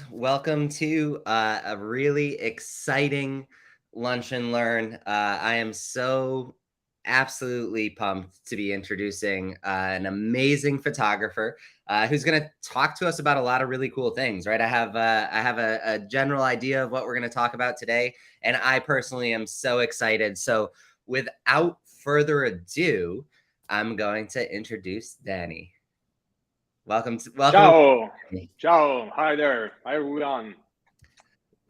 Welcome to a really exciting lunch and learn. I am so absolutely pumped to be introducing an amazing photographer who's going to talk to us about a lot of really cool things. Right? I have a general idea of what we're going to talk about today, and I personally am so excited. So, without further ado, I'm going to introduce Danny. Welcome. Ciao, ciao, hi there, hi everyone.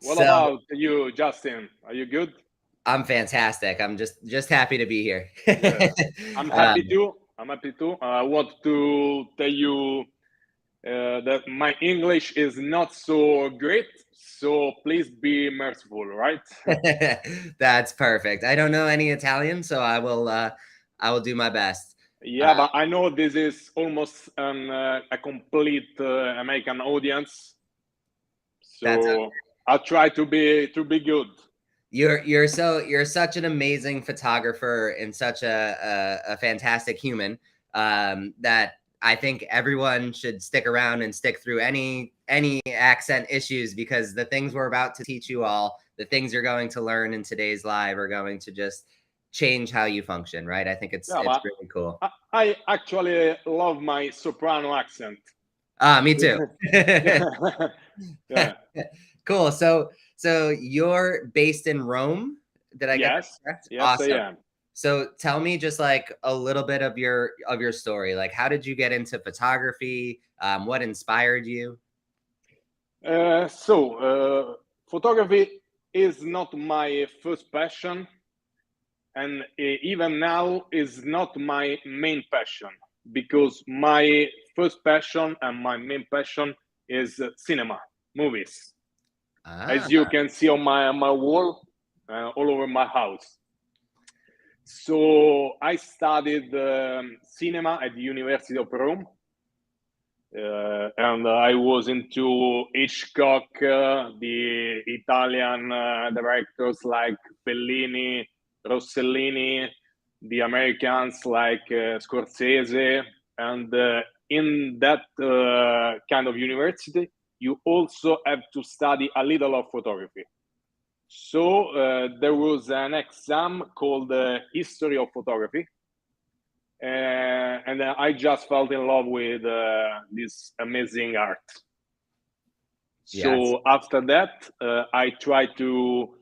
What So about you, Justin? Are you good? I'm fantastic. I'm just happy to be here. Yeah, I'm um, happy too. I'm happy too. I want to tell you that my English is not so great, so please be merciful, right? that's perfect. I don't know any Italian, so I will do my best. Uh, Yeah, but I know this is almost a complete American audience, that's so I'll try to be good. you're such an amazing photographer and such a fantastic human that I think everyone should stick around and stick through any accent issues, because the things we're about to teach you all, the things you're going to learn in today's live are going to just change how you function, right? I think it's Yeah, it's but really cool. I actually love my soprano accent. Me too. Yeah. Cool. So you're based in Rome. Did I get that Yes. correct? Yes, I Awesome. am. So tell me just like a little bit of your story. Like, how did you get into photography? What inspired you? Photography is not my first passion, and even now is not my main passion because my first passion and my main passion is cinema, movies. Ah, As you can see on my wall, all over my house. So I studied cinema at the University of Rome, and I was into Hitchcock, the Italian directors like Fellini, Rossellini, the Americans like Scorsese, and in that kind of university, you also have to study a little of photography. So there was an exam called History of Photography, and I just fell in love with this amazing art. yes. So after that, I tried to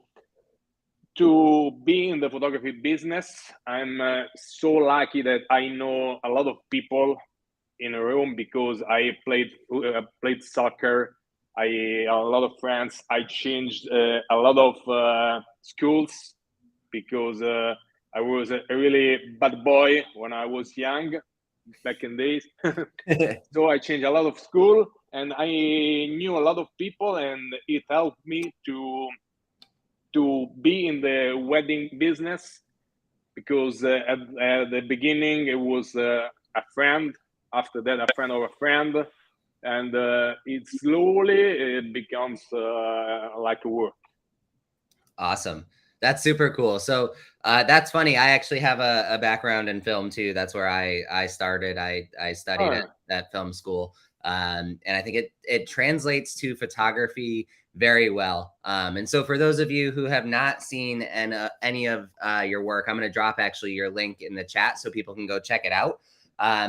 be in the photography business. I'm so lucky that I know a lot of people in Rome because I played soccer. I a lot of friends. I changed a lot of schools because I was a really bad boy when I was young back in days. So I changed a lot of school and I knew a lot of people, and it helped me to be in the wedding business because at the beginning it was a friend, after that a friend of a friend, and it slowly it becomes like a work. Awesome. That's super cool. So that's funny. I actually have a background in film too. That's where I started. I studied Oh, at film school, and I think it translates to photography very well. And so for those of you who have not seen any of your work, I'm going to drop actually your link in the chat so people can go check it out,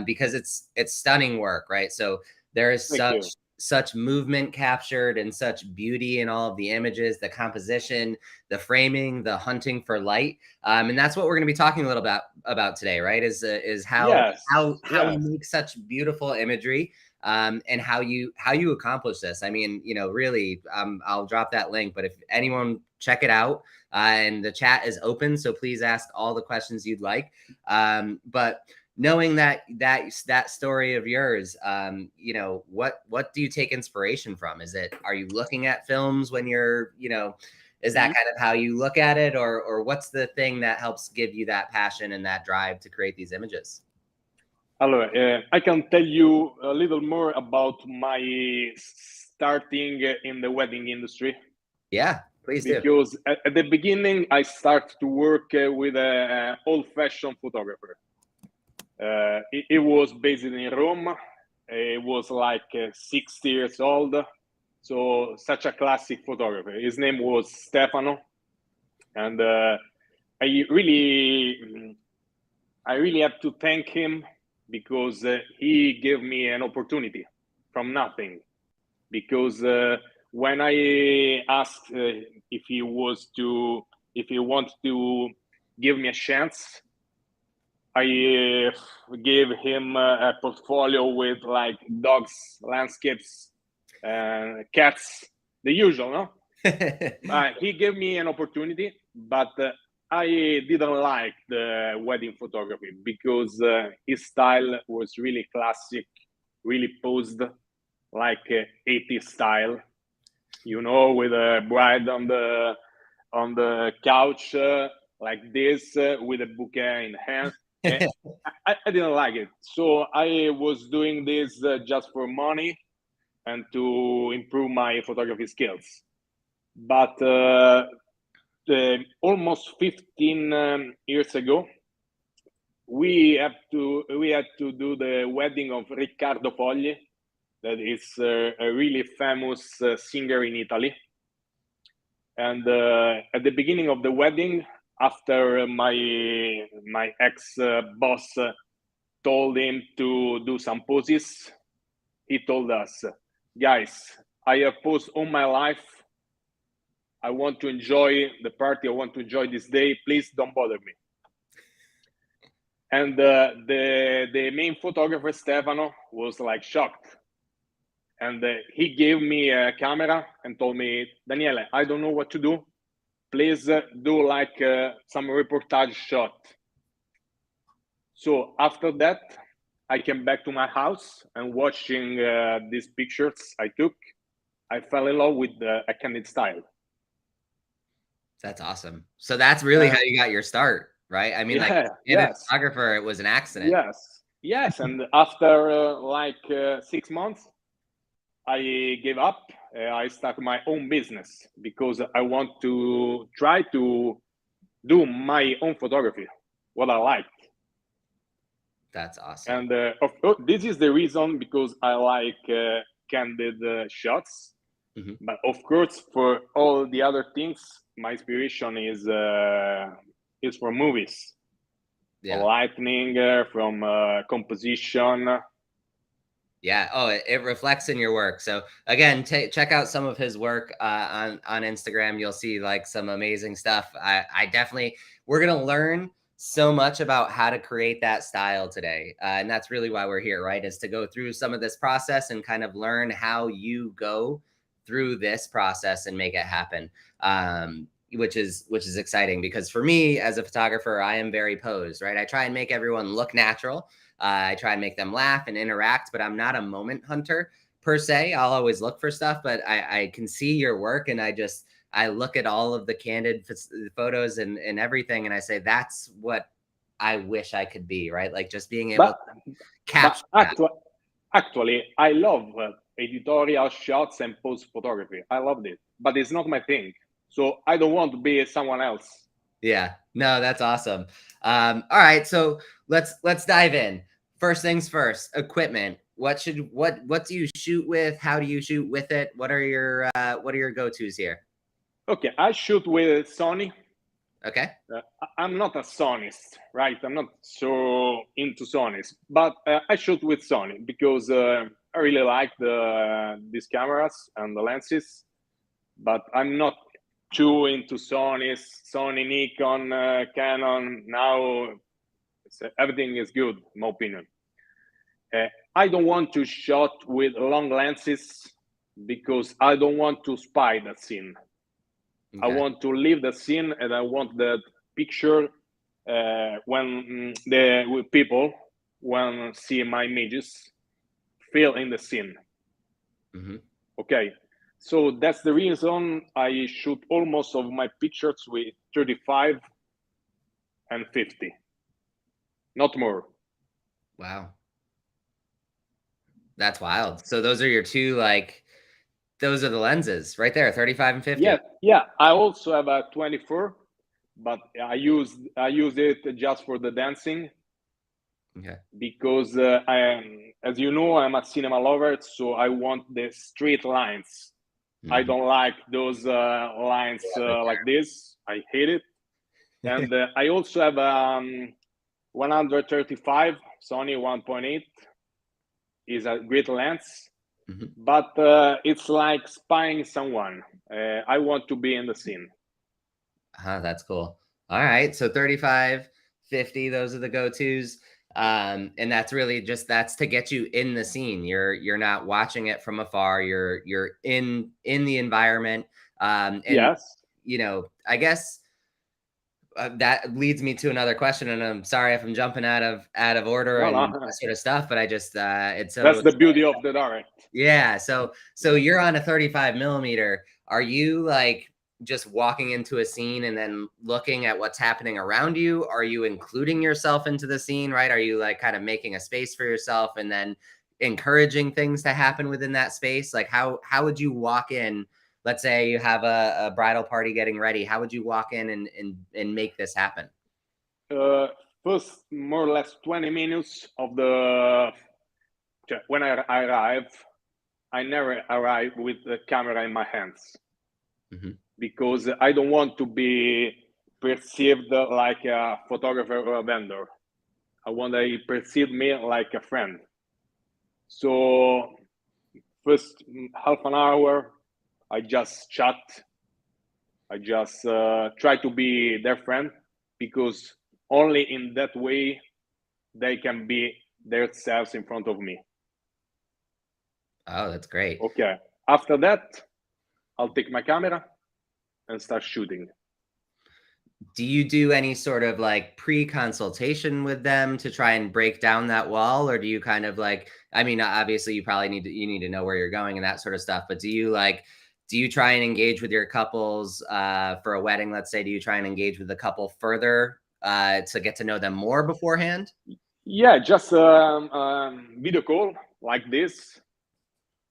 because it's stunning work, right? So there is thank you. such movement captured and such beauty in all of the images, the composition, the framing, the hunting for light, and that's what we're going to be talking a little about today, right? Is Yes, how we yes. make such beautiful imagery, and how you accomplish this. I mean, really, I'll drop that link, but if anyone check it out, and the chat is open, so please ask all the questions you'd like. But knowing that story of yours, what do you take inspiration from? Are you looking at films when you're, is that Mhm. kind of how you look at it, or what's the thing that helps give you that passion and that drive to create these images? Allora, I can tell you a little more about my starting in the wedding industry Yeah, please do. because at the beginning I started to work with an old-fashioned photographer. It was based in Rome. It was like 60 years old, So such a classic photographer. His name was Stefano, and I really, I really have to thank him because he gave me an opportunity from nothing. Because when I asked if he wanted to give me a chance, I gave him a portfolio with like dogs, landscapes, cats, the usual, no? He gave me an opportunity, but I didn't like the wedding photography because his style was really classic, really posed like 80s style, you know, with a bride on the couch like this with a bouquet in hand. I didn't like it, so I was doing this just for money and to improve my photography skills. But almost 15 years ago, we had to do the wedding of Riccardo Fogli, that is a really famous singer in Italy. And at the beginning of the wedding, after my ex boss told him to do some poses, he told us, guys, I have posed all my life. I want to enjoy the party. I want to enjoy this day. Please don't bother me. And the main photographer, Stefano, was like shocked. And he gave me a camera and told me, Daniele, I don't know what to do. Please do like some reportage shot. So after that, I came back to my house and watching these pictures I took, I fell in love with a Candid style. That's awesome. So that's really how you got your start, right? I mean, like, yes, photographer, it was an accident. yes. And after 6 months, I gave up. I started my own business because I want to try to do my own photography, what I like. That's awesome. And of course, this is the reason because I like candid shots. Mm-hmm. But of course, for all the other things, my inspiration is from movies, from lighting, from composition. Yeah. Oh, it reflects in your work. So again, check out some of his work on Instagram. You'll see like some amazing stuff. I definitely, we're going to learn so much about how to create that style today. And that's really why we're here, right? Is to go through some of this process and kind of learn how you go through this process and make it happen. Which is exciting because for me as a photographer, I am very posed, right? I try and make everyone look natural. I try and make them laugh and interact, but I'm not a moment hunter per se. I'll always look for stuff, but I can see your work and I look at all of the candid photos and everything. And I say, that's what I wish I could be, right? Like just being able to capture Actually, I love editorial shots and post photography. I loved it, but it's not my thing. So I don't want to be someone else. Yeah, no, that's awesome. All right, so let's dive in. First things first, equipment. What do you shoot with? How do you shoot with it? What are your go-tos here? Okay, I shoot with Sony. Okay. I'm not a Sonist, right? I'm not so into Sonys, but I shoot with Sony because I really like these cameras and the lenses, but I'm not too into Sony, Nikon, Canon. Now everything is good, in my opinion. I don't want to shoot with long lenses because I don't want to spy the scene. Okay. I want to leave the scene, and I want that picture when the people when see my images feel in the scene. Mm-hmm. Okay. So that's the reason I shoot almost of my pictures with 35 and 50, not more. Wow. That's wild. So those are your two, those are the lenses right there, 35 and 50. Yeah. I also have a 24, but I use it just for the dancing. Okay. Because I am, as you know, I'm a cinema lover, so I want the straight lines. I Mhm. don't like those lines like this. I hate it. And I also have 135 Sony 1.8 is a great lens, Mhm. but it's like spying someone. I want to be in the scene. That's cool. All right. So 35, 50, those are the go-tos. And that's really just that's to get you in the scene. You're not watching it from afar. You're in the environment. And Yes. I guess that leads me to another question, and I'm sorry if I'm jumping out of order No, and no. that sort of stuff, but I just it's so That's the exciting. beauty of the direct. Yeah. So Yeah. you're on a 35 millimeter. Are you like just walking into a scene and then looking at what's happening around you? Are you including yourself into the scene, right? Are you like kind of making a space for yourself and then encouraging things to happen within that space? Like how would you walk in? Let's say you have a bridal party getting ready. How would you walk in and make this happen? Uh, First, more or less 20 minutes of the when I arrive, I never arrive with the camera in my hands Hmm. because I don't want to be perceived like a photographer or a vendor. I want to perceive me like a friend. So first half an hour, I just chat. I just try to be their friend because only in that way they can be themselves in front of me. Oh, that's great. Okay. After that, I'll take my camera and start shooting. Do you do any sort of like pre-consultation with them to try and break down that wall, or do you kind of like, I mean, obviously you need to know where you're going and that sort of stuff, but do you try and engage with your couples for a wedding, let's say? Do you try and engage with the couple further to get to know them more beforehand? Yeah, just video call like this.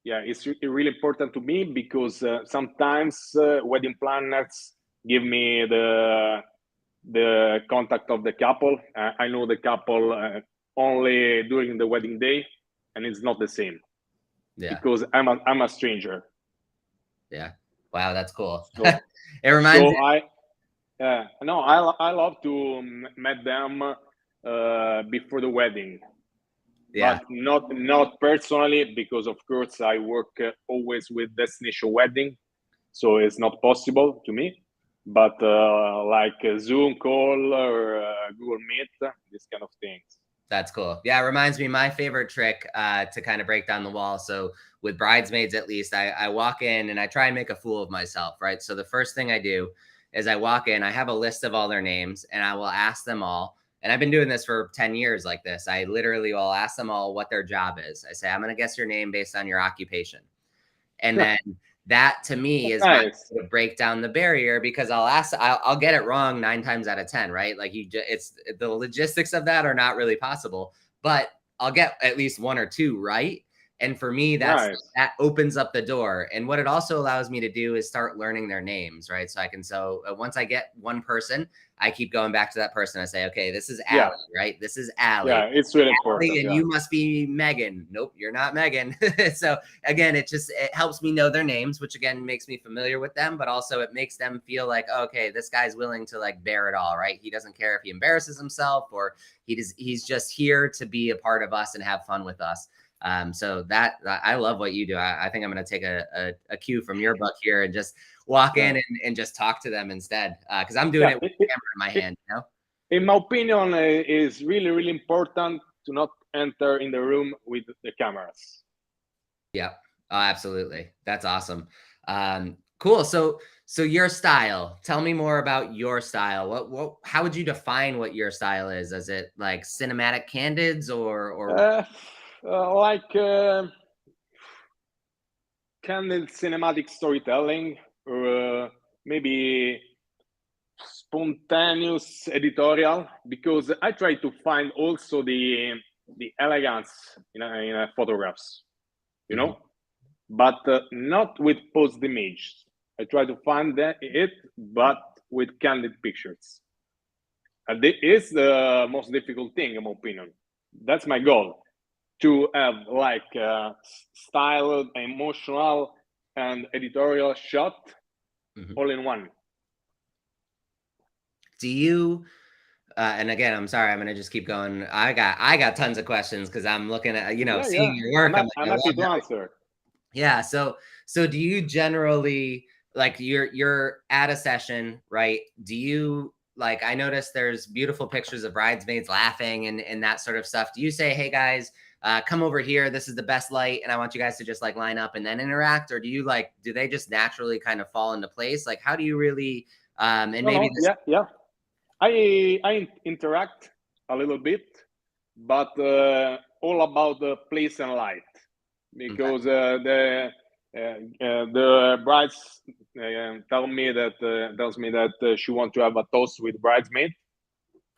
Yeah, it's really important to me because sometimes wedding planners give me the contact of the couple. I know the couple only during the wedding day, and it's not the same Yeah. because I'm a stranger. Yeah. Wow, that's cool. So It reminds so I no, I love to meet them before the wedding, yeah. but not personally because of course I work always with destination wedding, so it's not possible to me. But like a Zoom call or Google Meet, this kind of things. That's cool. Yeah, it reminds me my favorite trick to kind of break down the wall. So with bridesmaids, at least, I walk in and I try and make a fool of myself, right? So the first thing I do is I walk in, I have a list of all their names, and I will ask them all. And I've been doing this for 10 years like this. I literally will ask them all what their job is. I say, I'm going to guess your name based on your occupation. And then that to me is my Nice. way to break down the barrier because I'll get it wrong 9 times out of 10, right? Like it's the logistics of that are not really possible, but I'll get at least one or two right. And for me, Nice. that opens up the door. And what it also allows me to do is start learning their names, right? Once I get one person, I keep going back to that person. I say, okay, this is Yeah. Allie, right? This is Allie. Yeah. It's really important. And Yeah. you must be Megan. Nope, you're not Megan. So again, it helps me know their names, which again makes me familiar with them, but also it makes them feel like, okay, this guy's willing to like bear it all, right? He doesn't care if he embarrasses himself or he's just here to be a part of us and have fun with us. So that I love what you do. I think I'm going to take a cue from your book here and just walk Yeah. in and just talk to them instead. Cause I'm doing Yeah. it with the camera in my hand, you know? In my opinion, is really, really important to not enter in the room with the cameras. Yeah. Oh, absolutely. That's awesome. Cool. So your style, tell me more about your style. How would you define what your style is? Is it like cinematic candids or Uh, like candid cinematic storytelling, or maybe spontaneous editorial, because I try to find also the elegance in photographs, you Mhm. know, but not with posed images. I try to find it, but with candid pictures. And this is the most difficult thing, in my opinion. That's my goal, to have like styled, emotional, and editorial shot all in one. Do you and again, I'm sorry, I'm gonna just keep going. I got tons of questions because I'm looking at seeing your work. I'm like, I happy love to answer. Yeah. So do you generally, like, you're at a session, right? Do you, like, I noticed there's beautiful pictures of bridesmaids laughing and that sort of stuff. Do you say, hey guys, come over here, this is the best light, and I want you guys to just like line up and then interact? Or do they just naturally kind of fall into place? Like, how do you really yeah. I interact a little bit, but all about the place and light, because the brides tells me that she wants to have a toast with bridesmaid,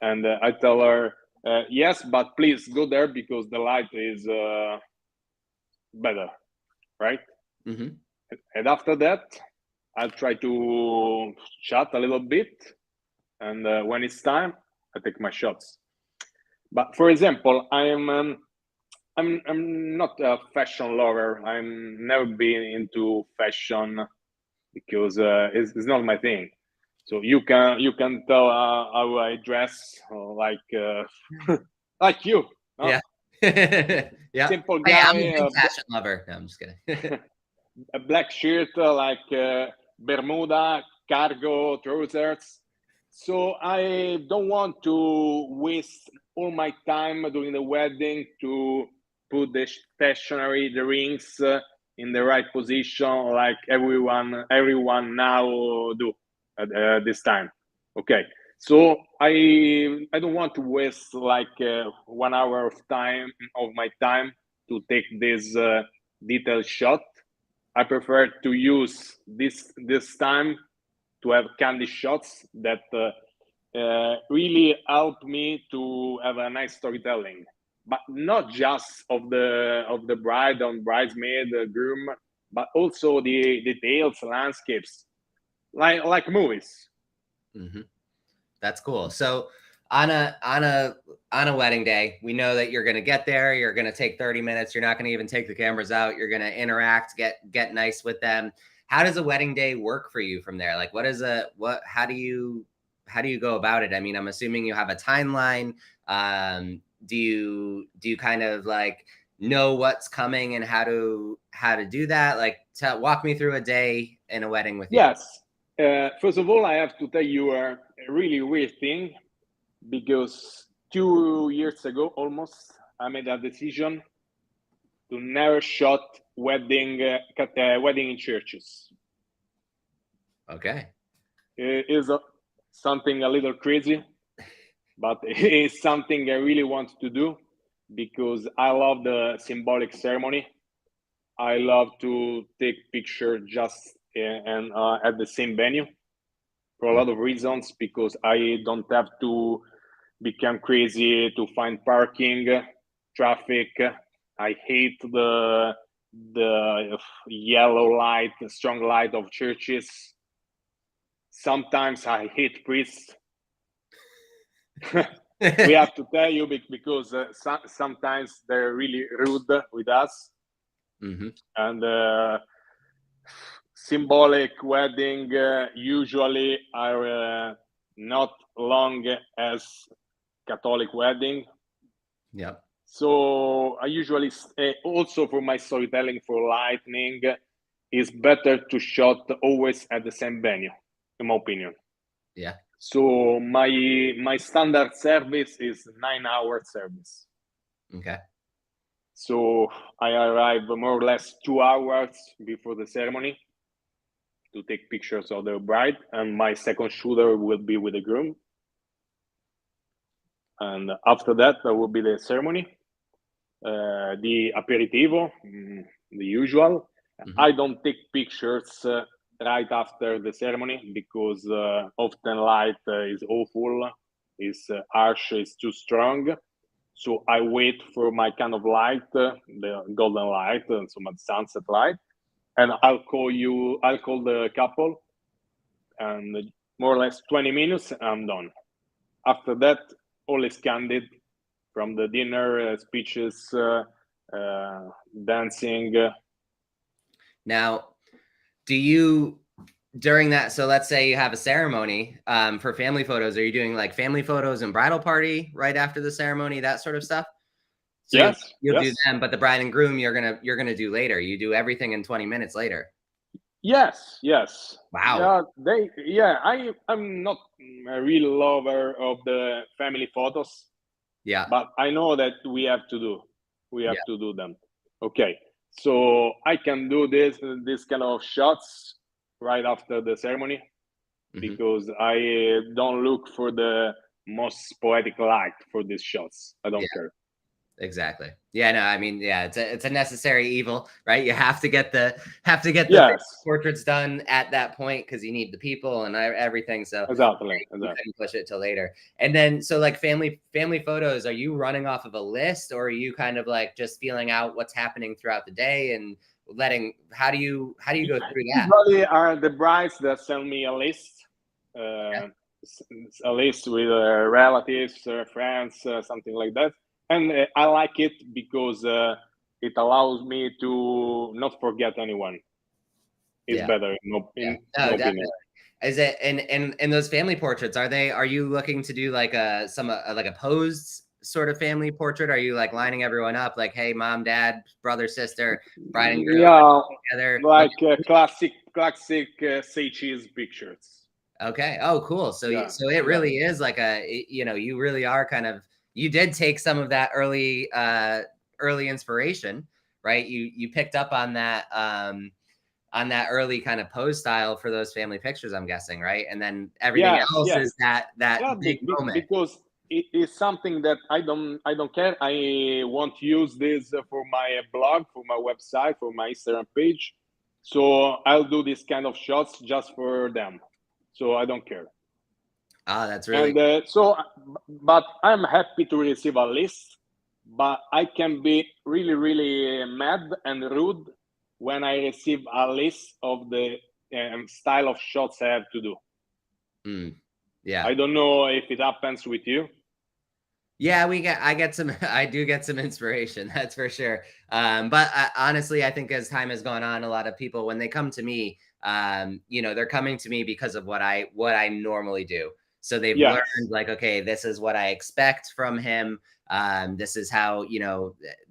and I tell her yes, but please go there because the light is better, right? And after that, I'll try to chat a little bit, and when it's time, I take my shots. But for example, I'm not a fashion lover. I'm never been into fashion because it's not my thing. So you can tell how I dress, like like you. No? Yeah. Yeah. Simple Hey, I'm a guy. big fashion lover. No, I'm just kidding. A black shirt, like Bermuda, cargo, trousers. So I don't want to waste all my time during the wedding to put the stationery, the rings in the right position, like everyone now do at this time. Okay, so I don't want to waste like 1 hour of my time to take this detailed shot. I prefer to use this time to have candid shots that really help me to have a nice storytelling, but not just of the bride and bridesmaid, the groom, but also the details, landscapes, like movies. That's cool. So on a wedding day, we know that you're going to get there, you're going to take 30 minutes, you're not going to even take the cameras out, you're going to interact, get nice with them. How does a wedding day work for you from there? Like, how do you go about it? I mean, I'm assuming you have a timeline. Do you kind of like know what's coming and how to do that? Like, walk me through a day in a wedding with you. Yes. First of all, I have to tell you a really weird thing, because 2 years ago, almost, I made a decision to never shot wedding in churches. Okay. It is something a little crazy, but it's something I really want to do because I love the symbolic ceremony. I love to take pictures just and at the same venue for a lot of reasons, because I don't have to become crazy to find parking, traffic. I hate the yellow light, the strong light of churches. Sometimes I hate priests. We have to tell you because sometimes they're really rude with us. And symbolic wedding usually are not long as Catholic wedding. Yeah. So I usually also for my storytelling, for lightning, is better to shot always at the same venue, in my opinion. Yeah. So my standard service is 9-hour service. Okay. So I arrive more or less 2 hours before the ceremony to take pictures of the bride, and my second shooter will be with the groom. And after that, there will be the ceremony, the aperitivo, the usual. I don't take pictures right after the ceremony because often light is awful, is harsh, is too strong. So I wait for my kind of light, the golden light, and some sunset light, and I'll call the couple, and more or less 20 minutes, I'm done. After that, all is candid, from the dinner, speeches, dancing. Now, Do you during that? So let's say you have a ceremony for family photos. Are you doing like family photos and bridal party right after the ceremony, that sort of stuff? So Yes, you'll do yes, them, but the bride and groom you're gonna do later. You do everything in 20 minutes later. yes, yes. Wow. Yeah, I'm not a real lover of the family photos, Yeah. but I know that we Yeah. have to do them. Okay, so I can do this kind of shots right after the ceremony, Hmm. because I don't look for the most poetic light for these shots. I Yeah. don't care. Exactly. Yeah, no, I mean, yeah, it's a necessary evil, right? You have to get the Yes, portraits done at that point because you need the people and everything. So exactly, you exactly. couldn't push it till later. And then, so like family photos, are you running off of a list, or are you kind of like just feeling out what's happening throughout the day and letting? How do you go through that? Usually are the brides that send me a list, Yeah. uh, a list with relatives, friends, something like that. And I like it because it allows me to not forget anyone. It's Yeah. better, Yeah. in No, my definitely. opinion. Is it and those family portraits, are you looking to do like like a posed sort of family portrait? Are you like lining everyone up like, hey, mom, dad, brother, sister, bride and groom Yeah, together? like classic say cheese pictures. Okay. Oh, cool. So Yeah, so it yeah, really is like you really are kind of, you did take some of that early inspiration, right? You picked up on that early kind of pose style for those family pictures, I'm guessing, right? And then everything yes, else yes. is that Yeah, big moment. because it is something that I don't care. I won't use this for my blog, for my website, for my Instagram page. So I'll do this kind of shots just for them. So I don't care. Ah, that's really And but I'm happy to receive a list. But I can be really, really mad and rude when I receive a list of the style of shots I have to do. mm, yeah. I don't know if it happens with you. Yeah, I get some I do get some inspiration, that's for sure. But honestly, I think as time has gone on, a lot of people when they come to me, they're coming to me because of what I normally do. So they've learned Yes. like, okay, this is what I expect from him. This is how,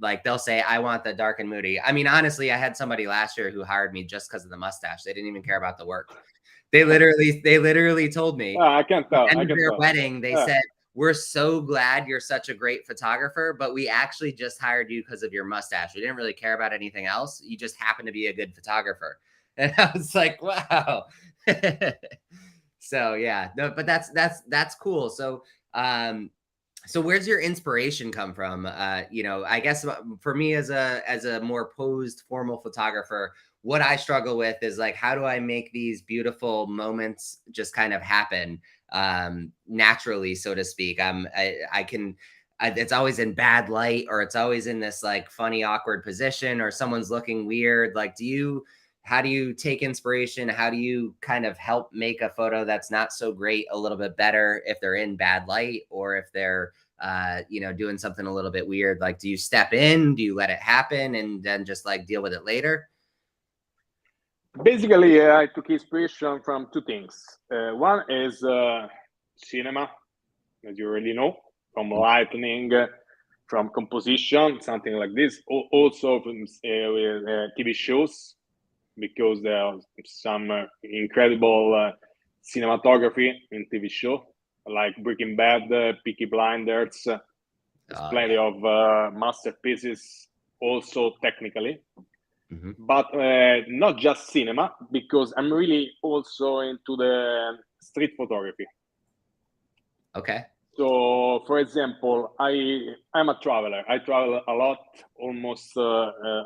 like they'll say, I want the dark and moody. I mean, honestly, I had somebody last year who hired me just because of the mustache. They didn't even care about the work. They literally told me I can the tell. end I of can their tell. wedding, they Yeah. said, "We're so glad you're such a great photographer, but we actually just hired you because of your mustache. We didn't really care about anything else. You just happen to be a good photographer." And I was like, "Wow." So yeah, no, but that's cool. So where's your inspiration come from? I guess for me as a more posed formal photographer, what I struggle with is like, how do I make these beautiful moments just kind of happen naturally, so to speak? I can. It's always in bad light, or it's always in this like funny, awkward position, or someone's looking weird. Like, how do you take inspiration? How do you kind of help make a photo that's not so great a little bit better if they're in bad light, or if they're doing something a little bit weird? Like, do you step in? Do you let it happen and then just like deal with it later? Basically, I took inspiration from two things. One is cinema, as you already know, from lighting, from composition, something like this. Also from TV shows, because there are some incredible cinematography in TV show, like Breaking Bad, Peaky Blinders. There's Oh plenty of masterpieces, also technically, yeah. Hmm. but not just cinema, because I'm really also into the street photography. Okay. So, for example, I'm a traveler. I travel a lot.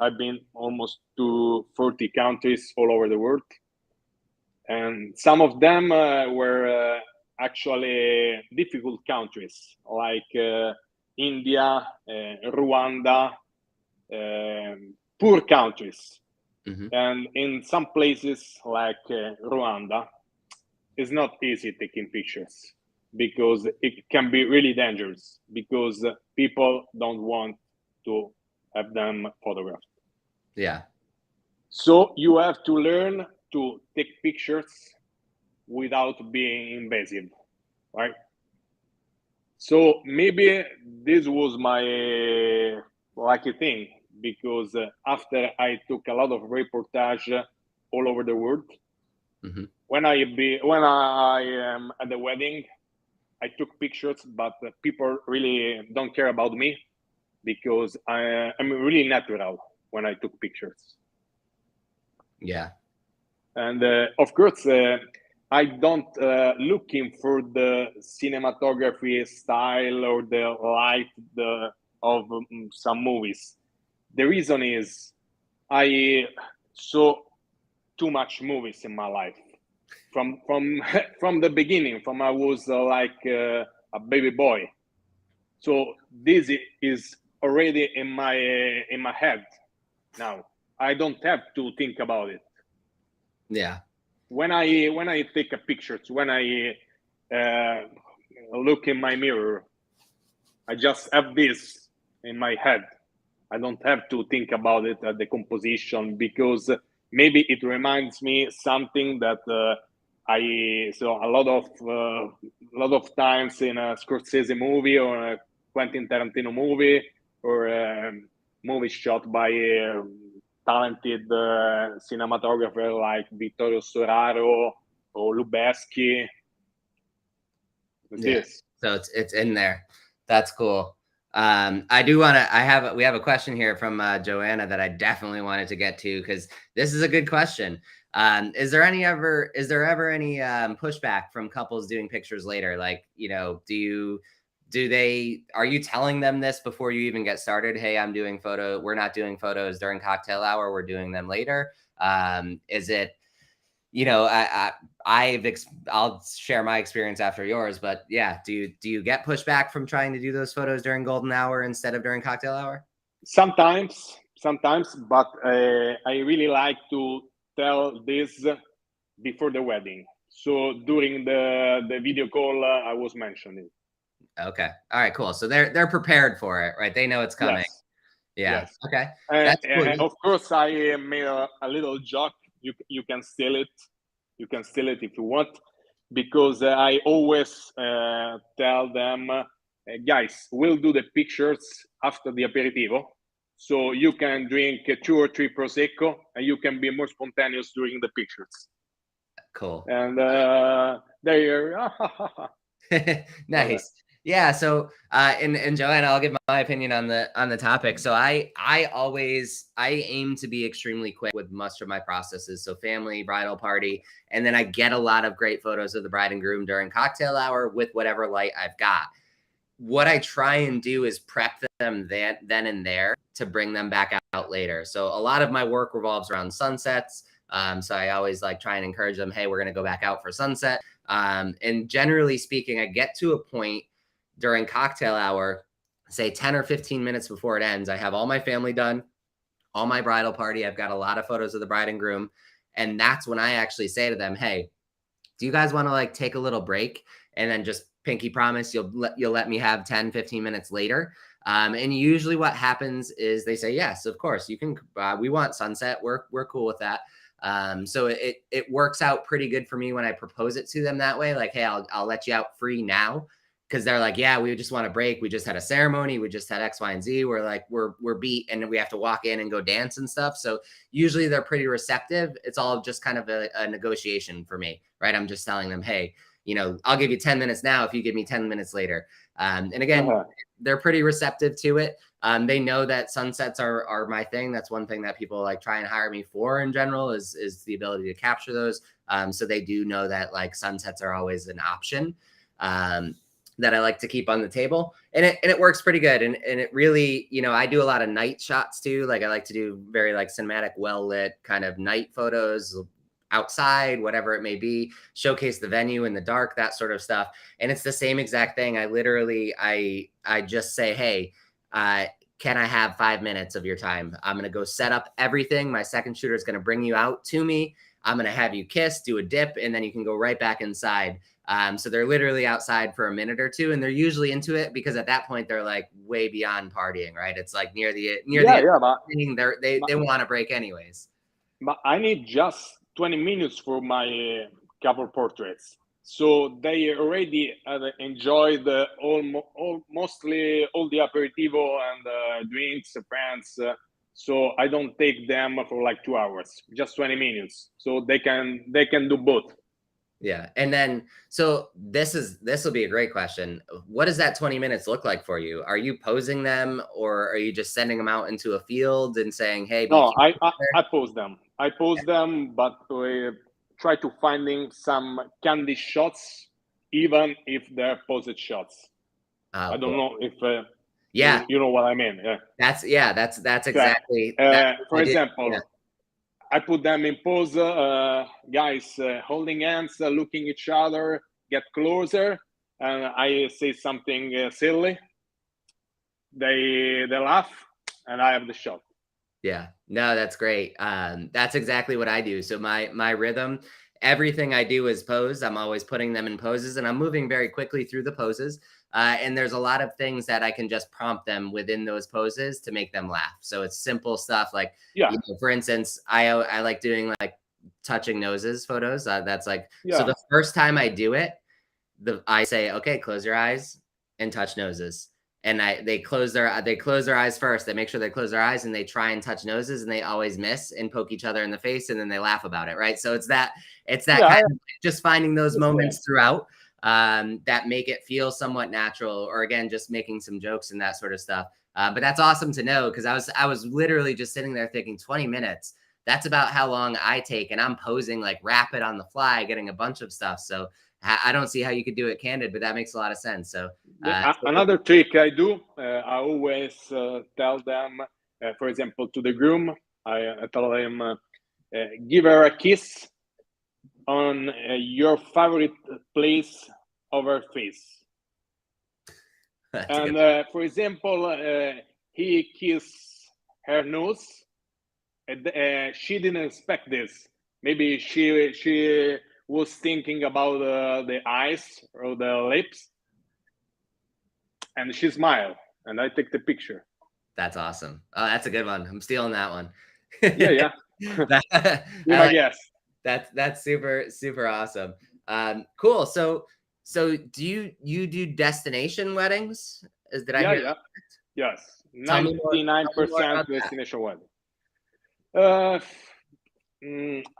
I've been almost to 40 countries all over the world, and some of them were actually difficult countries, like India, Rwanda, poor countries. Hmm. And in some places like Rwanda, it's not easy taking pictures because it can be really dangerous because people don't want to have them photographed. Yeah. So you have to learn to take pictures without being invasive, right? So maybe this was my lucky thing, because after I took a lot of reportage all over the world, Mm-hmm. when I am at the wedding, I took pictures, but people really don't care about me, because I'm really natural when I took pictures. Yeah. And of course, I don't looking for the cinematography style or the light of some movies. The reason is I saw too much movies in my life from from the beginning, from I was like a baby boy. So this is already in my head now. I don't have to think about it. Yeah. When I take a picture, when I look in my mirror, I just have this in my head. I don't have to think about it at the composition, because maybe it reminds me something that I saw a lot of times in a Scorsese movie or a Quentin Tarantino movie, or a movie shot by a talented cinematographer like Vittorio Storaro or Lubezki. Yeah. This. So it's in there. That's cool. We have a question here from Joanna that I definitely wanted to get to, because this is a good question. Is there ever any pushback from couples doing pictures later? Like, are you telling them this before you even get started? Hey, we're not doing photos during cocktail hour. We're doing them later. Is it, I'll share my experience after yours, but yeah, do you get pushback from trying to do those photos during golden hour instead of during cocktail hour? Sometimes, but I really like to tell this before the wedding. So during the video call, I was mentioning. Okay. All right, cool. So they're prepared for it, right? They know it's coming. Yes. Yeah. Yes. Okay. That's cool. Of course, I made a little joke. You can steal it. You can steal it if you want, because I always tell them, guys, we'll do the pictures after the aperitivo, so you can drink 2 or 3 prosecco, and you can be more spontaneous during the pictures. Cool. And they're Nice. Yeah. So, and Joanna, I'll give my opinion on the topic. So I aim to be extremely quick with most of my processes. So family, bridal party, and then I get a lot of great photos of the bride and groom during cocktail hour with whatever light I've got. What I try and do is prep them then and there to bring them back out later. So a lot of my work revolves around sunsets. So I always like try and encourage them, hey, we're going to go back out for sunset. And generally speaking, I get to a point during cocktail hour, say 10 or 15 minutes before it ends. I have all my family done, all my bridal party. I've got a lot of photos of the bride and groom. And that's when I actually say to them, hey, do you guys want to like take a little break and then just pinky promise you'll let me have 10, 15 minutes later? And usually what happens is they say, yes, of course you can. We want sunset. We're cool with that. So it works out pretty good for me when I propose it to them that way. Like, hey, I'll let you out free now. Cause they're like, yeah, we just want to break. We just had a ceremony. We just had X, Y, and Z. We're like, we're beat and we have to walk in and go dance and stuff. So usually they're pretty receptive. It's all just kind of a negotiation for me, right? I'm just telling them, hey, I'll give you 10 minutes now if you give me 10 minutes later. And again, they're pretty receptive to it. They know that sunsets are my thing. That's one thing that people like try and hire me for in general is the ability to capture those. So they do know that like sunsets are always an option that I like to keep on the table, and it works pretty good. And it really, I do a lot of night shots too. Like I like to do very like cinematic, well lit kind of night photos outside, whatever it may be, showcase the venue in the dark, that sort of stuff. And it's the same exact thing. I just say, hey, can I have 5 minutes of your time? I'm going to go set up everything. My second shooter is going to bring you out to me. I'm going to have you kiss, do a dip, and then you can go right back inside. So they're literally outside for a minute or two, and they're usually into it because at that point they're like way beyond partying, right? It's like near the end, they want to break anyways. But I need just 20 minutes for my couple portraits. So they already enjoyed mostly all the aperitivo and drinks, friends. So I don't take them for like 2 hours, just 20 minutes. So they can do both. Yeah. And then, so this will be a great question. What does that 20 minutes look like for you? Are you posing them, or are you just sending them out into a field and saying, hey, be No, cute I pose them. I pose them, but try to finding some candid shots, even if they're posed shots. Oh, I don't cool. know if Yeah. you know what I mean. Yeah. That's exactly that's For what I did. example, Yeah. I put them in pose, guys holding hands, looking each other, get closer, and I say something silly. They laugh, and I have the shot. Yeah, no, that's great. That's exactly what I do. So my rhythm, everything I do is pose. I'm always putting them in poses, and I'm moving very quickly through the poses. And there's a lot of things that I can just prompt them within those poses to make them laugh. So it's simple stuff like, Yeah, for instance, I like doing like touching noses photos. That's like, so yeah, the first time I do it, I say, okay, close your eyes and touch noses. And they close their eyes first. They make sure they close their eyes and they try and touch noses, and they always miss and poke each other in the face, and then they laugh about it, right? So it's that yeah. kind I of just finding those understand. moments throughout that make it feel somewhat natural, or again, just making some jokes and that sort of stuff. But that's awesome to know, because I was literally just sitting there thinking 20 minutes. That's about how long I take, and I'm posing like rapid on the fly, getting a bunch of stuff. So I don't see how you could do it candid, but that makes a lot of sense. So Another trick I do, I always tell them, for example, to the groom, I tell them, give her a kiss on your favorite place of her face. And for example, he kissed her nose. She didn't expect this. Maybe she was thinking about the eyes or the lips, and she smiled, and I take the picture. That's awesome. Oh, that's a good one. I'm stealing that one. Yeah, yeah. I My like guess. that's super awesome. Cool. So do you do destination weddings? Did I Yeah, hear? yeah. Yes. Tell me more. Tell me more 99% about that. destination wedding. Uh,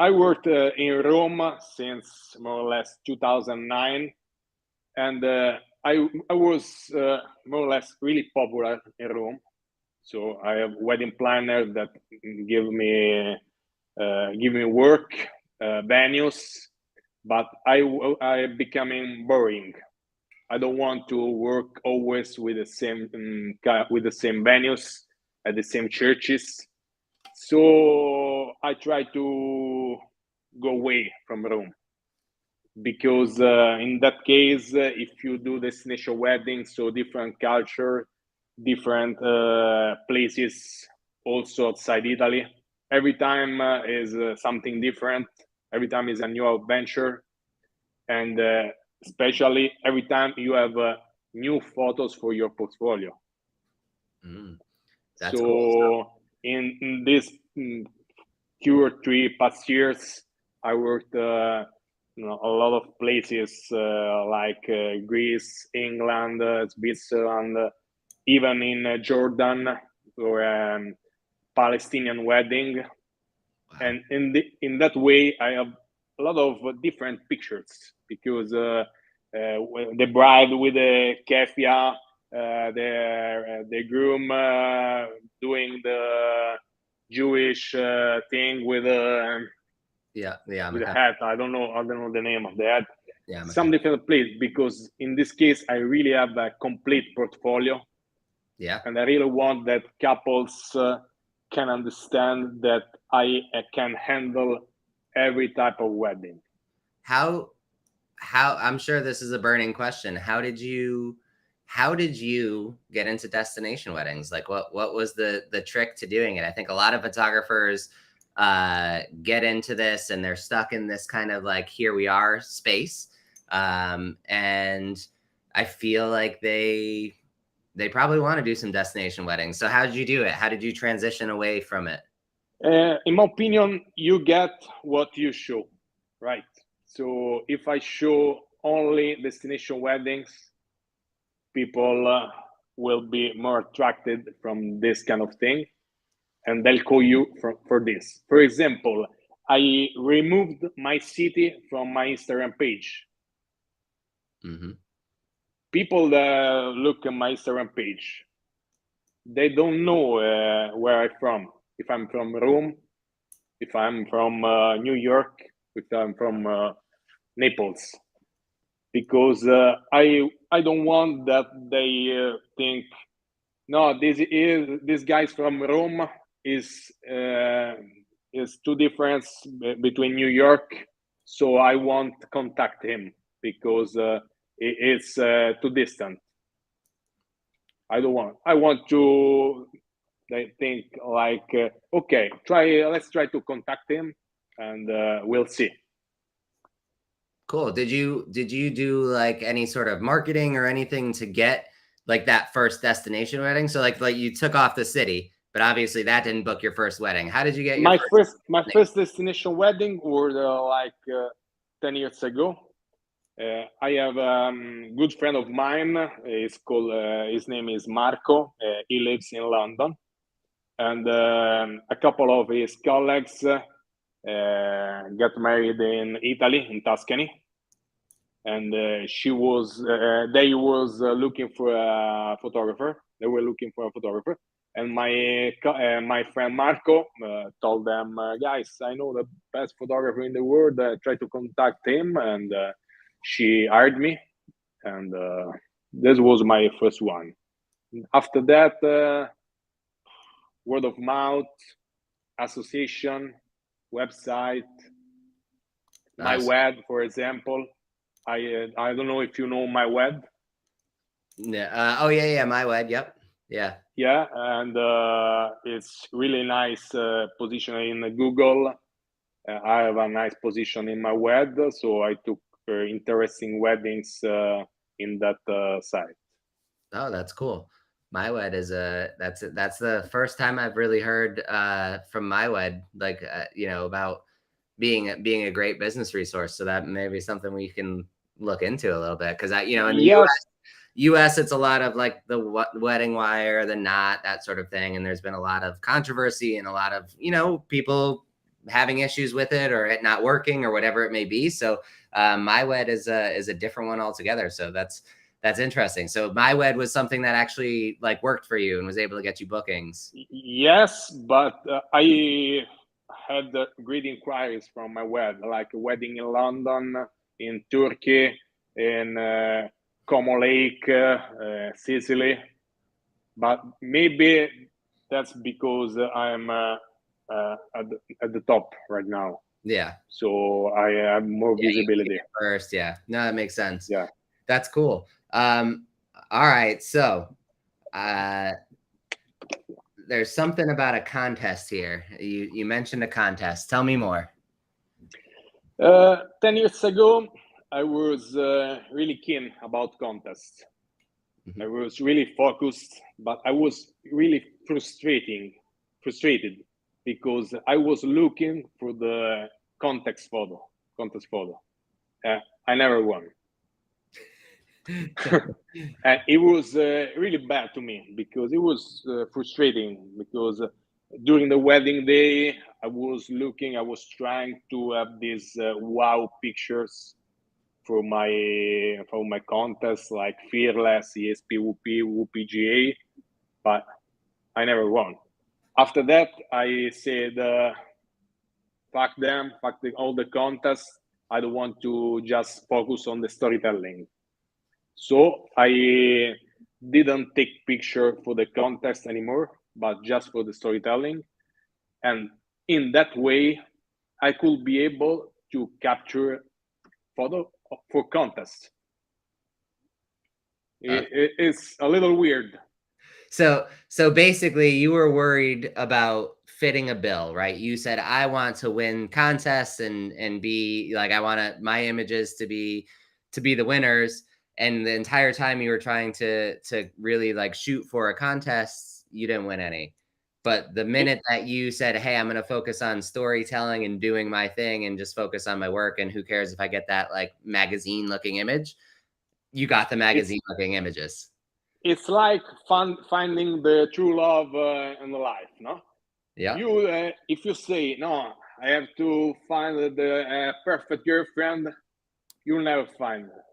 I worked in Rome since more or less 2009, and I was more or less really popular in Rome. So I have wedding planners that give me work, venues, but I becoming boring. I don't want to work always with the same venues at the same churches. So I try to go away from Rome, because in that case, if you do destination weddings, so different culture, different places, also outside Italy, every time is something different. Every time is a new adventure, and especially every time you have new photos for your portfolio. That's cool. So in this 2 or 3 past years, I worked a lot of places like Greece, England, Switzerland, even in Jordan for Palestinian wedding. Wow. And in that way, I have a lot of different pictures, because the bride with the keffiyeh, the groom doing the Jewish thing with a hat. I don't know the name of the hat. Yeah. Some different place, because in this case I really have a complete portfolio. Yeah. And I really want that couples can understand that I can handle every type of wedding. How I'm sure this is a burning question. How did you get into destination weddings? Like what was the trick to doing it? I think a lot of photographers get into this and they're stuck in this kind of like, here we are space. And I feel like they probably want to do some destination weddings. So how did you do it? How did you transition away from it? In my opinion, you get what you show, right? So if I show only destination weddings, people will be more attracted from this kind of thing, and they'll call you for this. For example, I removed my city from my Instagram page. Mm-hmm. People that look at my Instagram page, they don't know where I'm from. If I'm from Rome, if I'm from New York, if I'm from Naples, because I don't want that they think, no, this guy's from Rome is too different between New York, so I won't contact him because it's too distant. I don't want. I want to. They think like, okay, let's try to contact him, and we'll see. Cool. Did you do like any sort of marketing or anything to get like that first destination wedding? So like you took off the city, but obviously that didn't book your first wedding. How did you get your My first destination wedding was like 10 years ago. I have a good friend of mine. His name is Marco. He lives in London, and a couple of his colleagues got married in Italy, in Tuscany, and they was looking for a photographer. They were looking for a photographer, and my friend Marco told them, guys, I know the best photographer in the world. Try to contact him, and she hired me, and this was my first one. After that, word of mouth, association, website, my web, for example. I don't know if you know my web. Yeah. Oh yeah, my web. Yep. Yeah. Yeah, and it's really nice position in Google. I have a nice position in my web, so I took interesting weddings in that site. Oh, that's cool. MyWed is that's the first time I've really heard from MyWed, like about being a great business resource. So that may be something we can look into a little bit, because in the Yes. US it's a lot of like the wedding wire, the knot, that sort of thing, and there's been a lot of controversy and a lot of people having issues with it or it not working or whatever it may be. So MyWed is a different one altogether. So that's interesting. So MyWed was something that actually like worked for you and was able to get you bookings. Yes, but I had great inquiries from my web, like a wedding in London, in Turkey, in Como Lake, Sicily. But maybe that's because I'm at the top right now. Yeah. So I have more visibility. First, yeah. No, that makes sense. Yeah. That's cool. All right. So there's something about a contest here. You mentioned a contest. Tell me more. 10 years ago, I was really keen about contests. I was really focused, but I was really frustrated because I was looking for the contest photo. I never won. And it was really bad to me because it was frustrating because during the wedding day, I was trying to have these wow pictures for my contest, like Fearless, ESP, WP, WPGA, but I never won. After that, I said, fuck them, all the contests. I don't want to just focus on the storytelling. So I didn't take picture for the contest anymore, but just for the storytelling. And in that way, I could be able to capture photo for contest. It's a little weird. So basically you were worried about fitting a bill, right? You said, I want to win contests and be like, I want my images to be the winners. And the entire time you were trying to really like shoot for a contest, you didn't win any. But the It, minute that you said, "Hey, I'm gonna focus on storytelling and doing my thing and just focus on my work, and who cares if I get that, like, magazine-looking image," you got the it's magazine-looking images. it's like finding the true love in life, no? Yeah. You if you say no, I have to find the perfect girlfriend, you'll never find her.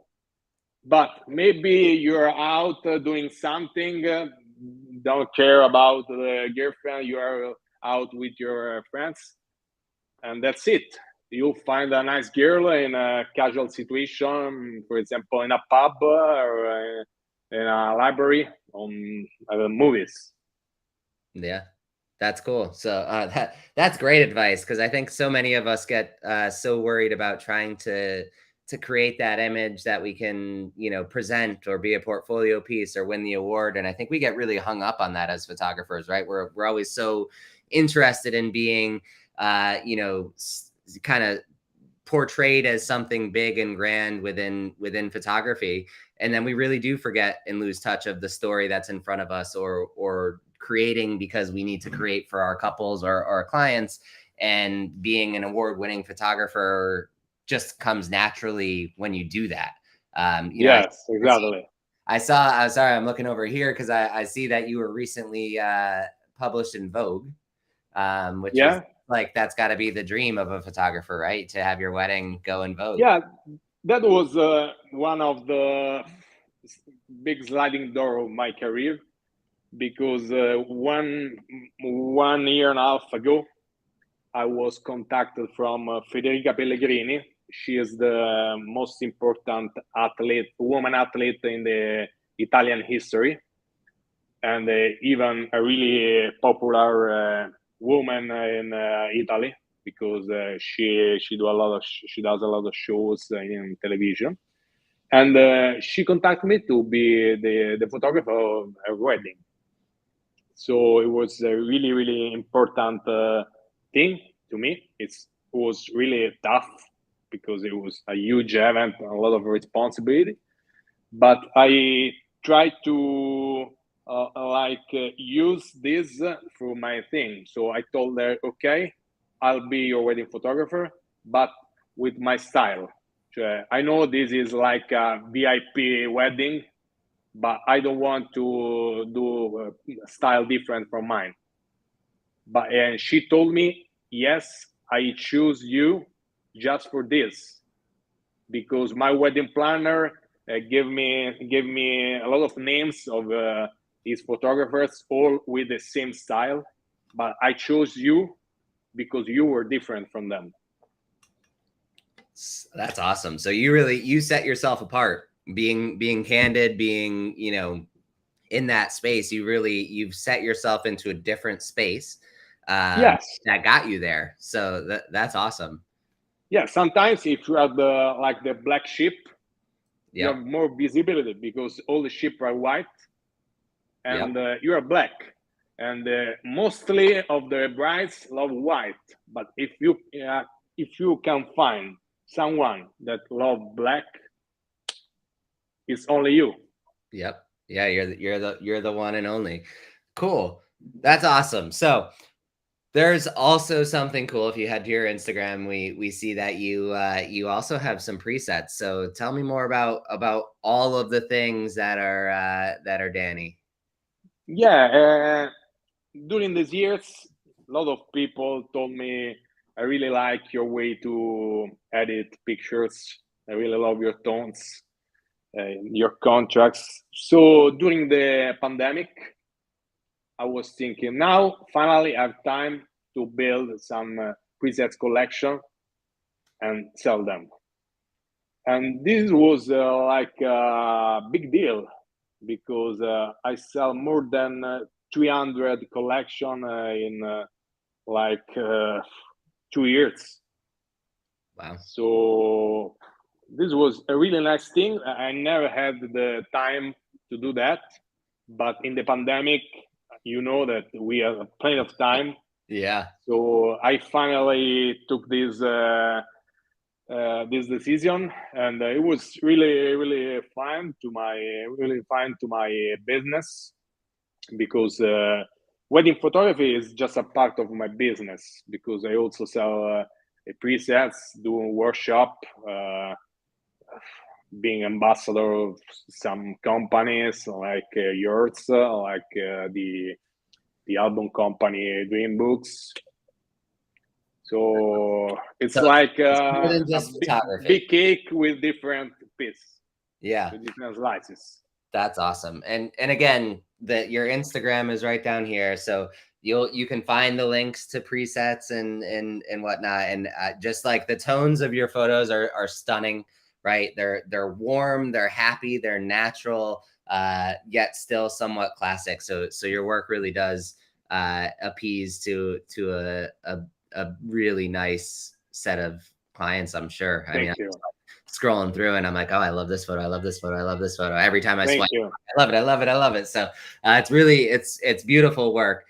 But maybe you're out doing something, don't care about the girlfriend, you are out with your friends, and that's it. You'll find a nice girl in a casual situation, for example, in a pub or in a library on movies. Yeah. That's cool. So, that's great advice because I think so many of us get, so worried about trying to create that image that we can, present or be a portfolio piece or win the award, and I think we get really hung up on that as photographers, right? We're always so interested in being, kinda portrayed as something big and grand within photography, and then we really do forget and lose touch of the story that's in front of us, or creating because we need to create for our couples or our clients, and being an award-winning photographer just comes naturally when you do that. Yes, I see, exactly. I'm sorry, I'm looking over here because I see that you were recently published in Vogue, which is Yeah, like, that's got to be the dream of a photographer, right? To have your wedding go in Vogue. yeah. That was one of the big sliding door of my career because one year and a half ago, I was contacted from Federica Pellegrini. She is the most important athlete, woman athlete in the Italian history, and even a really popular woman in Italy because she does a lot of shows in television, and she contacted me to be the photographer of her wedding. So it was a really really important thing to me. It was really tough because it was a huge event, a lot of responsibility, but I try to use this for my thing. So I told her, okay, I'll be your wedding photographer, but with my style. I know this is like a VIP wedding, but I don't want to do a style different from mine. But and she told me, yes, I choose you just for this because my wedding planner gave me a lot of names of these photographers, all with the same style, but I chose you because you were different from them. That's awesome. So you set yourself apart, being candid, being, in that space. You've set yourself into a different space, Yes, that got you there. So that's awesome. yeah. Sometimes if you are the black sheep, you have Yep. more visibility because all the sheep are white and Yep. you are black. And mostly of the brides love white, but if you can find someone that love black, it's only you. Yep. Yeah, you're the one and only. Cool. That's awesome. So there's also something cool. If you head to your Instagram, we see that you also have some presets. So tell me more about all of the things that are Danny. Yeah, during these years, a lot of people told me, I really like your way to edit pictures. I really love your tones, your contracts. So during the pandemic, I was thinking now finally I have time to build some presets collection and sell them. And this was like a big deal because I sell more than 300 collection in like 2 years. Wow. So this was a really nice thing. I never had the time to do that, but in the pandemic, you know that we have plenty of time. Yeah. So I finally took this decision, and it was really fine to my business because wedding photography is just a part of my business because I also sell presets, doing workshop, being ambassador of some companies like yours, like the album company Dream Books. So it's So like it's more than a just photography. big cake with different pieces, Yeah. with different slices. That's awesome. And again, your Instagram is right down here, so you can find the links to presets and whatnot. And just like the tones of your photos are stunning, right? They're warm, they're happy, they're natural, yet still somewhat classic. So your work really does appease to a really nice set of clients, I'm sure. I mean, Thank you. scrolling through and I'm like, oh, I love this photo. I love this photo. I love this photo. Every time I Thank swipe, you. I love it. I love it. I love it. So it's really, it's beautiful work.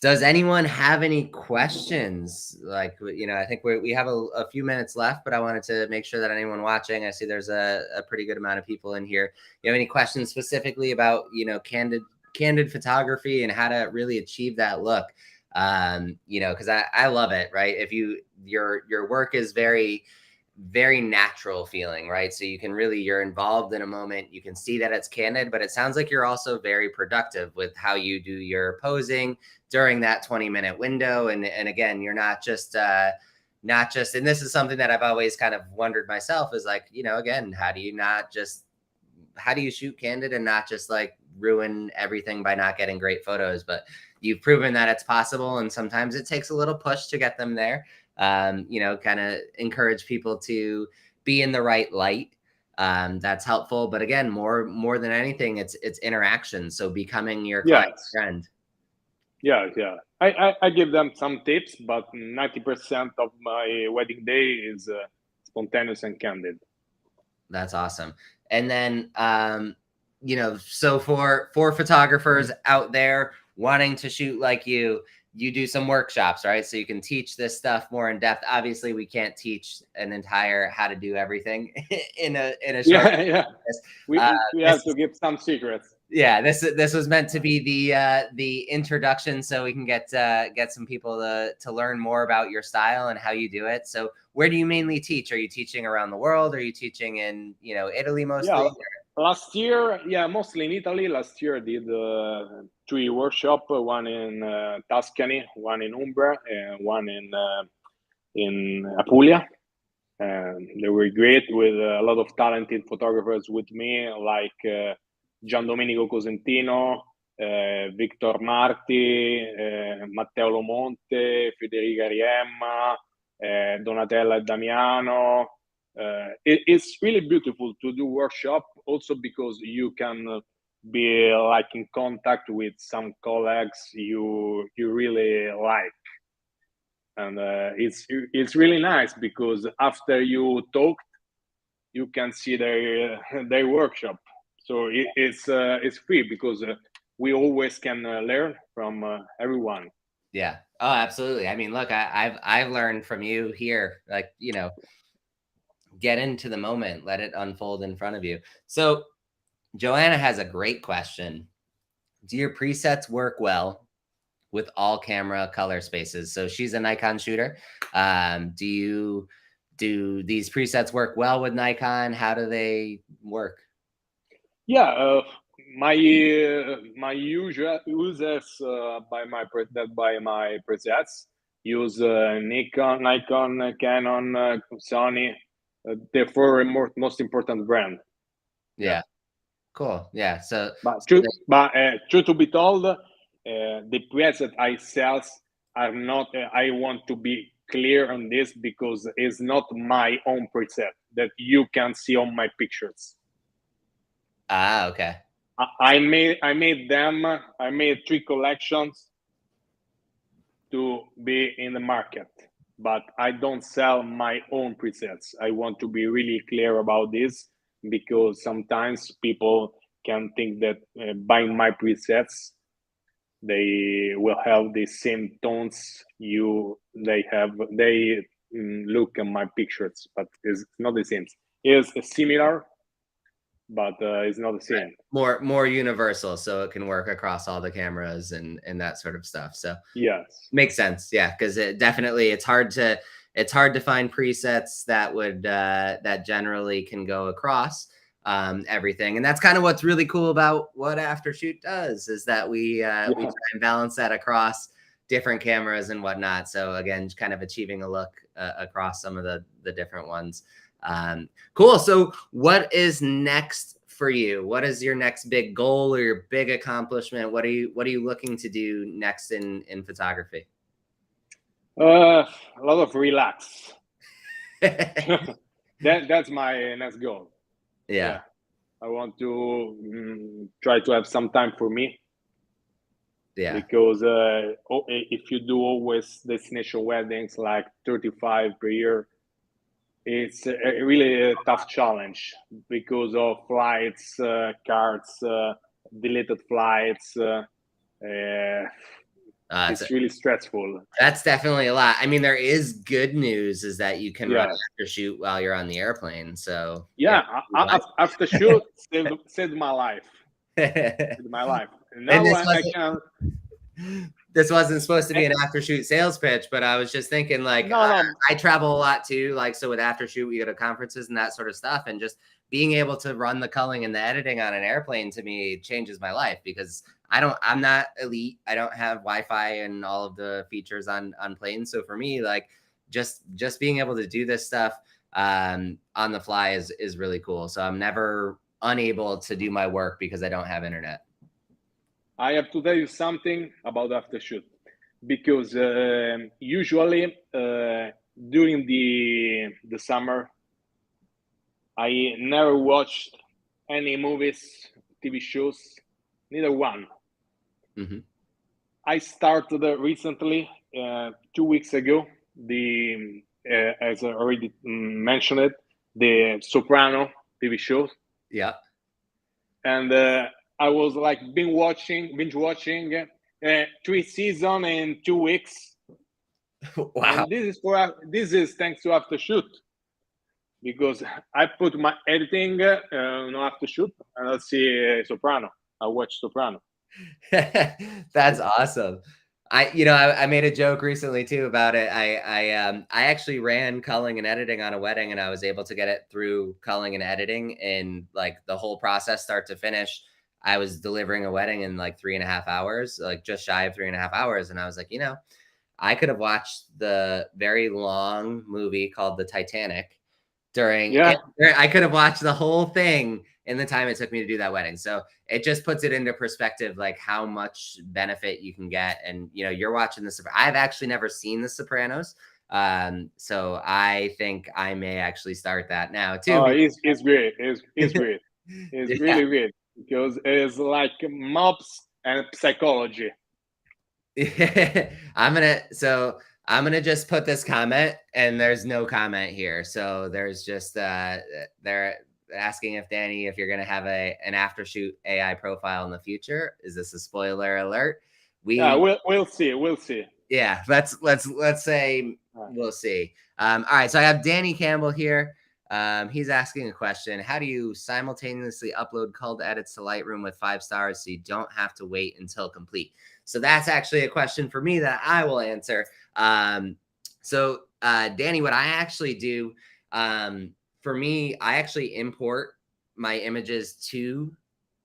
Does anyone have any questions? Like, I think we have a few minutes left, but I wanted to make sure that anyone watching, I see there's a pretty good amount of people in here. You have any questions specifically about, candid photography and how to really achieve that look? Because I love it, right? If your work is very, very natural feeling, right? So you can really, you're involved in a moment. You can see that it's candid, but it sounds like you're also very productive with how you do your posing during that 20-minute window. And again, you're not just, and this is something that I've always kind of wondered myself is like, again, how do you shoot candid and not just like ruin everything by not getting great photos? But you've proven that it's possible. And sometimes it takes a little push to get them there. Kind of encourage people to be in the right light. That's helpful. But again, more than anything, it's interaction. So becoming your client's friend. Yeah. I give them some tips, but 90% of my wedding day is spontaneous and candid. That's awesome. And then, so for photographers out there wanting to shoot like you do some workshops, right? So you can teach this stuff more in depth. Obviously, we can't teach an entire how to do everything in a short. Yeah. We have to give some secrets. Yeah, this was meant to be the introduction, so we can get some people to learn more about your style and how you do it. So where do you mainly teach? Are you teaching around the world? Are you teaching in Italy mostly? Yeah, last year, mostly in Italy. Last year I did 3 workshops, one in Tuscany, one in Umbria, and one in Apulia. And they were great with a lot of talented photographers with me, like Gian Domenico Cosentino, Victor Marti, Matteo Lomonte, Federica Riemma, Donatella e Damiano. It's really beautiful to do workshop also because you can be like in contact with some colleagues you really like, and it's really nice because after you talk you can see their workshop. So it's free because we always can learn from everyone. Yeah. Oh, absolutely. I mean, look, I've learned from you here, like, get into the moment, let it unfold in front of you. So Joanna has a great question. Do your presets work well with all camera color spaces? So she's a Nikon shooter. Do these presets work well with Nikon? How do they work? Yeah, my usual users by my presets use Nikon, Canon, Sony, the 4 most important brand. Yeah. Cool. Yeah. So, But truth to be told, the presets I sell are not. I want to be clear on this because it's not my own preset that you can see on my pictures. Okay. I made them. I made 3 collections to be in the market, but I don't sell my own presets. I want to be really clear about this because sometimes people can think that buying my presets they will have the same tones they look at my pictures, but it's not the same. It's similar, but it's not the Right. same. More universal, so it can work across all the cameras and that sort of stuff. So Yes. makes sense, yeah, because it definitely it's hard to find presets that would that generally can go across everything, and that's kind of what's really cool about what Aftershoot does is that we Yeah. try and balance that across different cameras and whatnot. So again, kind of achieving a look across some of the different ones. Cool. So what is next for you? What is your next big goal or your big accomplishment? What are you looking to do next in photography? A lot of relax. That's my next goal. Yeah. Yeah, I want to try to have some time for me, Yeah. because if you do always destination weddings like 35 per year, it's really a tough challenge because of flights, cards, deleted flights. It's It's really stressful. That's definitely a lot. I mean, there is good news is that you can run Yes. after shoot while you're on the airplane. So yeah. Yeah, after shoot saved my life. and Saved my life. And now this I wasn't can. this wasn't supposed to be eh, an after shoot sales pitch, but I was just thinking like No, no. I travel a lot too. Like so with after shoot, we go to conferences and that sort of stuff, and just being able to run the culling and the editing on an airplane to me changes my life because I'm not elite. I don't have Wi-Fi and all of the features on planes. So for me, like just being able to do this stuff on the fly is really cool. So I'm never unable to do my work because I don't have internet. I have to tell you something about after shoot, because usually during the summer I never watched any movies, TV shows, neither one. Mm-hmm. I started recently, 2 weeks ago, the as I already mentioned it, the Soprano TV show, Yeah. and I was like binge watching 3 seasons in 2 weeks, Wow. and this is thanks to after shoot, because I put my editing on after shoot and I see Soprano. I watch Soprano. That's awesome. I made a joke recently too about it. I actually ran culling and editing on a wedding, and I was able to get it through culling and editing, and like the whole process, start to finish. I was delivering a wedding in like 3.5 hours, like just shy of 3.5 hours, and I was like, I could have watched the very long movie called The Titanic Yeah. I could have watched the whole thing in the time it took me to do that wedding. So it just puts it into perspective, like how much benefit you can get. And you're watching I've actually never seen The Sopranos. So I think I may actually start that now too. Oh, it's great. It's great. It's Yeah. really great because it's like mobs and psychology. I'm gonna just put this comment, and there's no comment here. So there's just they're asking if you're gonna have an after shoot AI profile in the future. Is this a spoiler alert? Yeah, We we'll see. We'll see. Yeah, let's say we'll see. All right, so I have Danny Campbell here. He's asking a question. How do you simultaneously upload culled edits to Lightroom with 5 stars so you don't have to wait until complete? So that's actually a question for me that I will answer. Danny, what I actually do, for me, I actually import my images to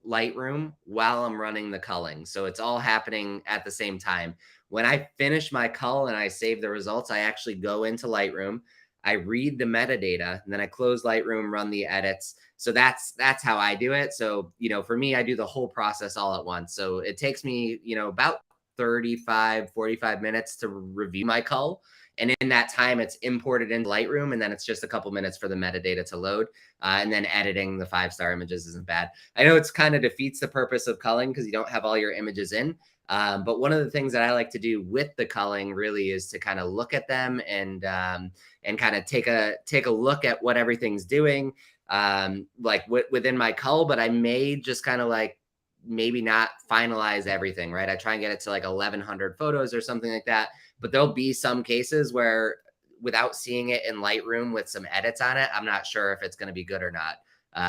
Lightroom while I'm running the culling. So it's all happening at the same time. When I finish my cull and I save the results, I actually go into Lightroom. I read the metadata, and then I close Lightroom, run the edits. So that's how I do it. So, for me, I do the whole process all at once. So it takes me, about 45 minutes to review my cull. And in that time, it's imported into Lightroom, and then it's just a couple minutes for the metadata to load. And then editing the 5-star images isn't bad. I know it's kind of defeats the purpose of culling because you don't have all your images in. But one of the things that I like to do with the culling really is to kind of look at them and kind of take a look at what everything's doing, like within my cull. But I may just kind of like maybe not finalize everything, right? I try and get it to like 1,100 photos or something like that. But there'll be some cases where without seeing it in Lightroom with some edits on it, I'm not sure if it's going to be good or not.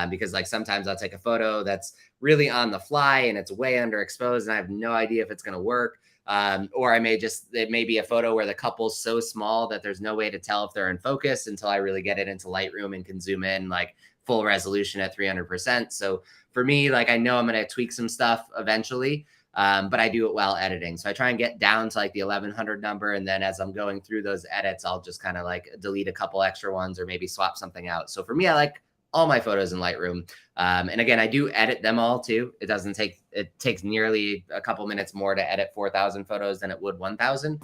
because like sometimes I'll take a photo that's really on the fly and it's way underexposed and I have no idea if it's going to work. Or it may be a photo where the couple's so small that there's no way to tell if they're in focus until I really get it into Lightroom and can zoom in like full resolution at 300%. So for me, like I know I'm going to tweak some stuff eventually, but I do it while editing. So I try and get down to like the 1100 number. And then as I'm going through those edits, I'll just kind of like delete a couple extra ones or maybe swap something out. So for me, I like all my photos in Lightroom. And again, I do edit them all too. It takes nearly a couple minutes more to edit 4,000 photos than it would 1,000.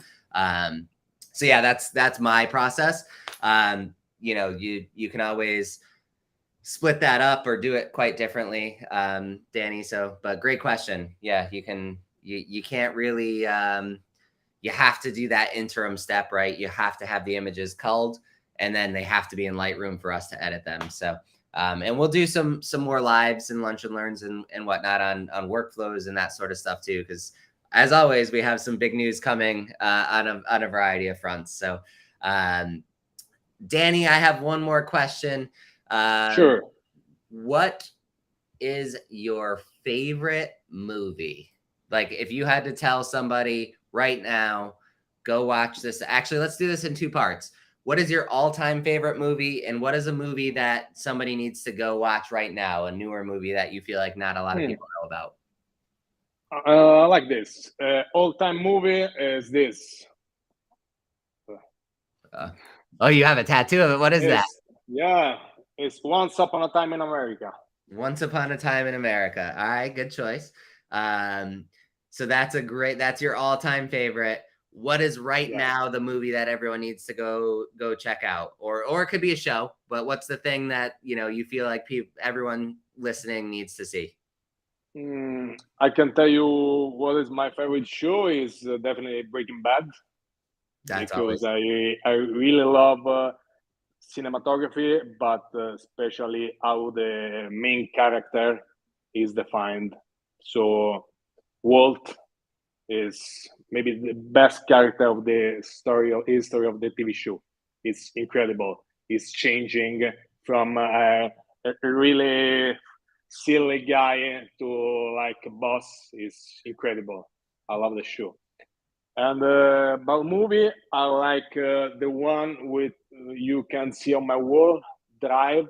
So yeah, that's my process. You can always split that up or do it quite differently, Danny. But great question. Yeah, you can't really, you have to do that interim step, right? You have to have the images culled and then they have to be in Lightroom for us to edit them. So, and we'll do some more lives and lunch and learns and whatnot on workflows and that sort of stuff too. Cause as always, we have some big news coming on a variety of fronts. So, Danny, I have one more question. Sure. What is your favorite movie? Like if you had to tell somebody right now, go watch this. Actually, let's do this in two parts. What is your all-time favorite movie? And what is a movie that somebody needs to go watch right now? A newer movie that you feel like not a lot of people know about. Like this. All-time movie is this. Oh, you have a tattoo of it. What is that? Yeah, it's Once Upon a Time in America. Once Upon a Time in America. All right, good choice. So that's your all-time favorite. What is right now the movie that everyone needs to go check out? Or it could be a show, but what's the thing that, you feel like everyone listening needs to see? I can tell you what is my favorite show is definitely Breaking Bad. Because I really love cinematography, but especially how the main character is defined. So Walt is maybe the best character of the history of the TV show. It's incredible. It's changing from a really silly guy to like a boss. Is incredible. I love the show. And about movie, I like the one with you can see on my wall, Drive.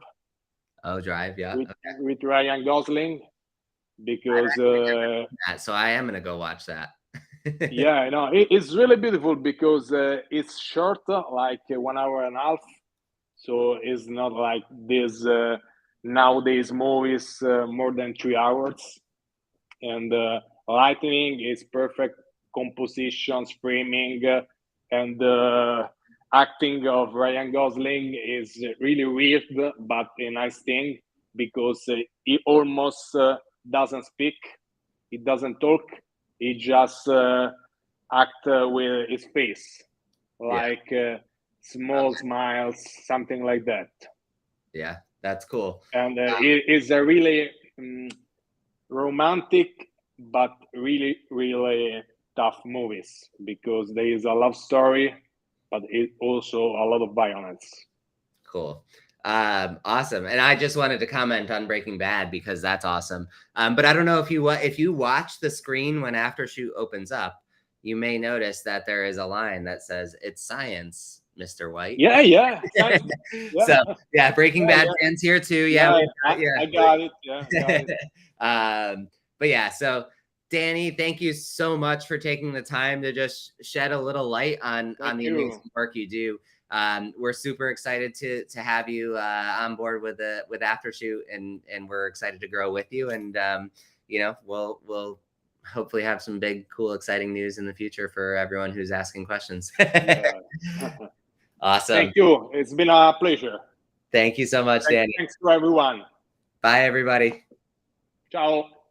Oh, Drive, yeah. With Ryan Gosling, because so I am gonna go watch that. Yeah, I know it's really beautiful because it's short, like 1 hour and a half. So it's not like this nowadays movies more than 3 hours, and lighting is perfect, compositions, framing, and acting of Ryan Gosling is really weird, but a nice thing because he almost doesn't speak, he doesn't talk, he just act with his face, like small smiles, something like that. Yeah, that's cool. And it is a really romantic, but really, really tough movies because there is a love story, but it also a lot of violence. Cool. Awesome. And I just wanted to comment on Breaking Bad because that's awesome. But I don't know if you watch the screen when Aftershoot opens up, you may notice that there is a line that says "It's science, Mr. White." Yeah. So yeah, Breaking Bad fans here too. Yeah, I got it. Yeah, got it. But yeah, so Danny, thank you so much for taking the time to just shed a little light on the amazing work you do. We're super excited to have you on board with Aftershoot, and we're excited to grow with you. And we'll hopefully have some big, cool, exciting news in the future for everyone who's asking questions. Awesome. Thank you. It's been a pleasure. Thank you so much, Danny. Thanks to everyone. Bye, everybody. Ciao.